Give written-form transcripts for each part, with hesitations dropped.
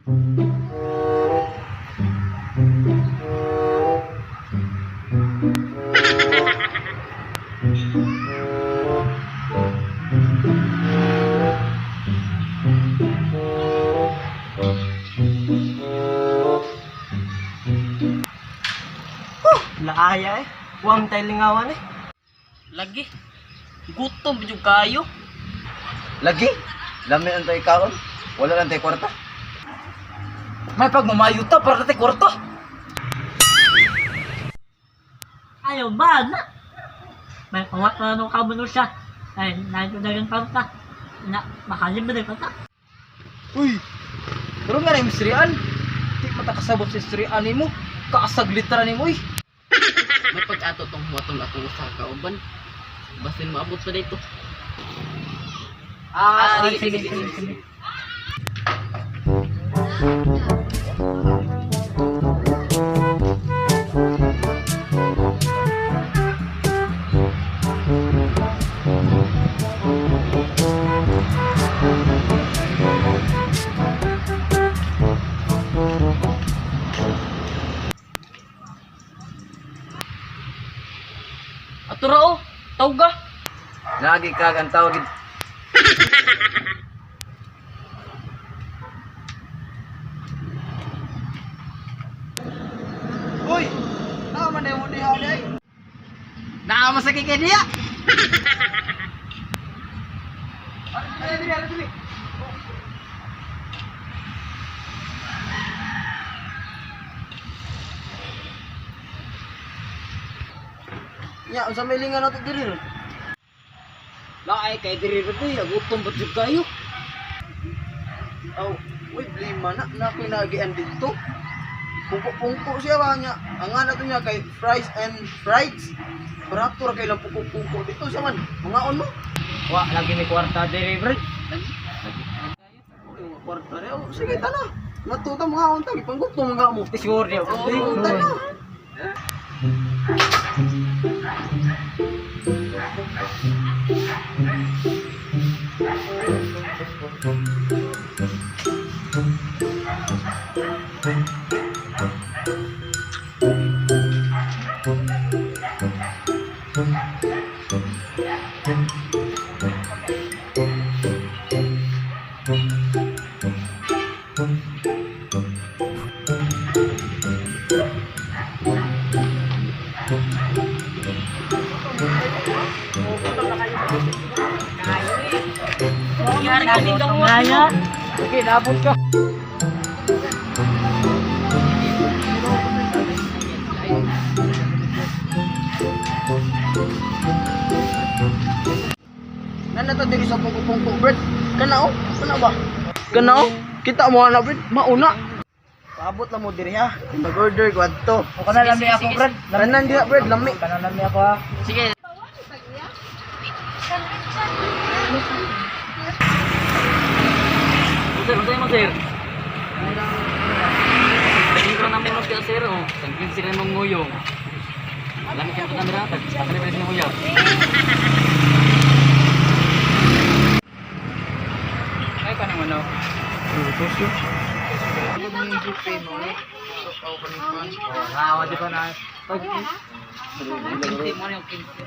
Laaya eh. Huwag tayo lingawan eh. Lagi. Gutom bidyo kayo. Lagi? Lami ang tayo kaon? Wala lang tayo kwarta? May pagmamayuta para tayo kwarta. Ayaw ba na? May pawat na nung kabuno siya. Ay, nandun na rin panta. Na, makalim na rin panta. Uy! Pero nga na yung misrian. Di matakasabot sa misrian mo. Kaasaglitra ni mo eh. May pag-ato tong huwatong akong usa ka uban. Basin maabot pa dito. Sige. Aturao, tawga. Lagi kagang tawag. Uy! Tama na yung diha day. Nakamasakit ka niya. Dili. Ya, unsa may lingan nato diri? Laay kay diri ito, gutom ba jud kayo? Aw, uy, blima na pinagian dito. Pungko siya ba niya? Ang nga nato niya kay fries and fries. Barato ra kay lang pungko dito siya man. Mga mo. Wa, lagi may kwarta diri bro. Uy, kwarta rin. Oh, sige, tana. Natuta mga untag, ipanggutom mga mo. Sure niya. Oh, tana. Nangyari ka din daw. Kaya, Sige, naabot ka. Nana to diri sa pungko bread. Kana ba? Kana kita mo na bread, mauna. Paabot lang mo diri ha. Mag-order ko adto. O kana lami ako bro. Tanan diha bread lami. Kana lami ako ha. Sige. Sir, mo sir. Hindi ko namin mo siya sir oh. Tangkin sila ng nguyong. Alam ka namin natin. Pasali pa rin ng nguyong. Ay ka naman oh. Hawa di ko na. Kinti mo yung kinti.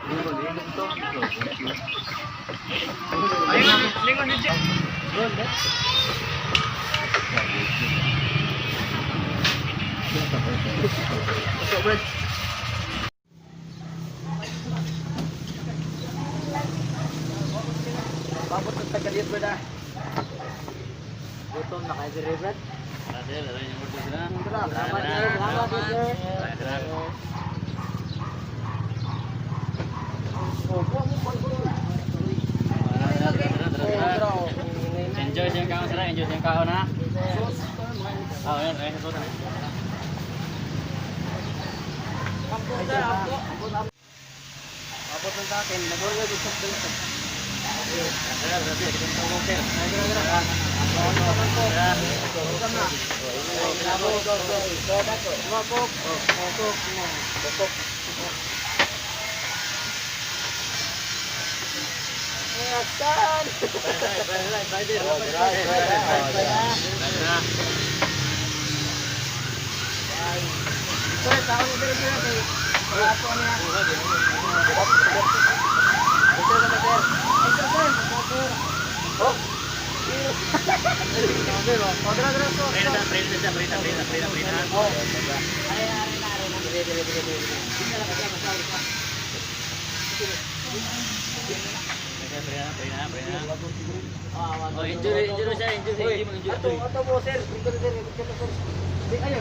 Ayun, lingon din siya. Paabot ng tagaliyat bread ah. Gutom na kayo diri bro. Enjoy yung kaon sila, enjoy yung kaon ha. Oh, yan, ay sa Abot ng akin, nag-order ko sa dito. Oh, injury siya, injury. Ato po, sir. Ayaw,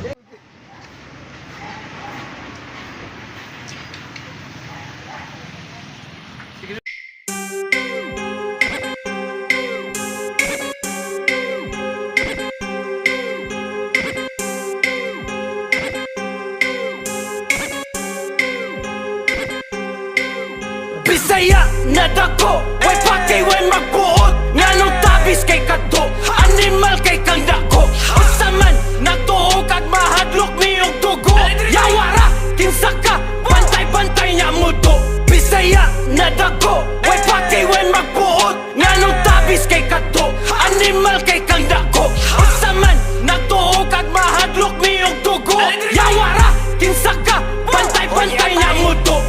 Bisaya na dako, way pakay way magbuot. Nganong tabis kay kadto, animal kay kang dako. Usaman natuo kag mahadlok niyong tugo. Yawara kinsa ka, bantay-bantay niya muto. Bisaya na dako, way pakay way magbuot. Nganong tabis kay kadto, animal kay kang dako. Usaman natuo kag mahadlok niyong tugo. Yawara kinsa ka, bantay-bantay niya muto.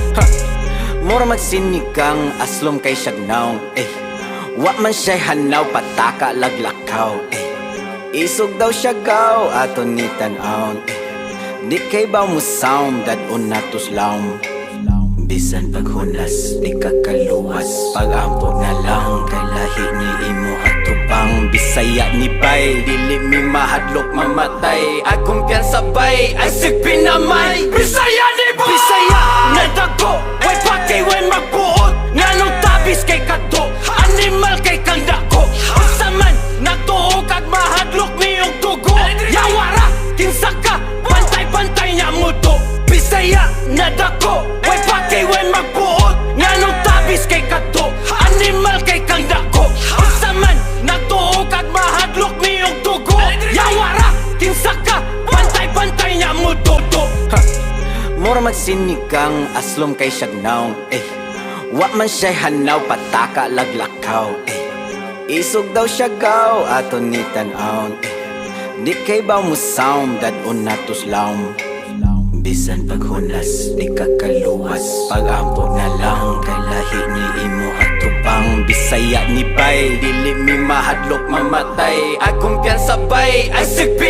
Mura magsinigang aslom kay siyagnaw. Wa man siya'y hanaw pataka laglakaw. Isog daw siya gaw ato ni tan-aw. Di kay baw mo sound dad unatos laom. Bisan paghunas di kakaluwas, pag-ampot na lang kay lahi ni imo atubang. Bisaya ni bay dili mi mahadlok mamatay. Akong piyansa bay ay sigpinamay. Bisaya ni bay, Bisaya na dako, way pakay way magbuot. Nganong tabis kay kadto, animal kay kang dako. Usaman natuo kag mahadlok niyong tugo. Yawara kinsa ka, bantay-bantay niya muto. Bisaya na dako, way pakay way magbuot. Nganong tabis kay kadto, animal kay kang dako. Usaman natuo kag mahadlok niyong tugo. Yawara kinsa ka, bantay-bantay niya muto. Mura magsinigang aslom kay siyagnaw. Wa man siya'y hanaw pataka laglakaw. Isog daw siya gaw ato ni tan-aw. Di kay baw mo sound dad unatos laom. Bisan paghunas di kakaluwas, pag-ampot na lang kay lahi ni imo atubang. Bisaya ni bay dili mi mahadlok mamatay. Akong piyansa bay ay sigpi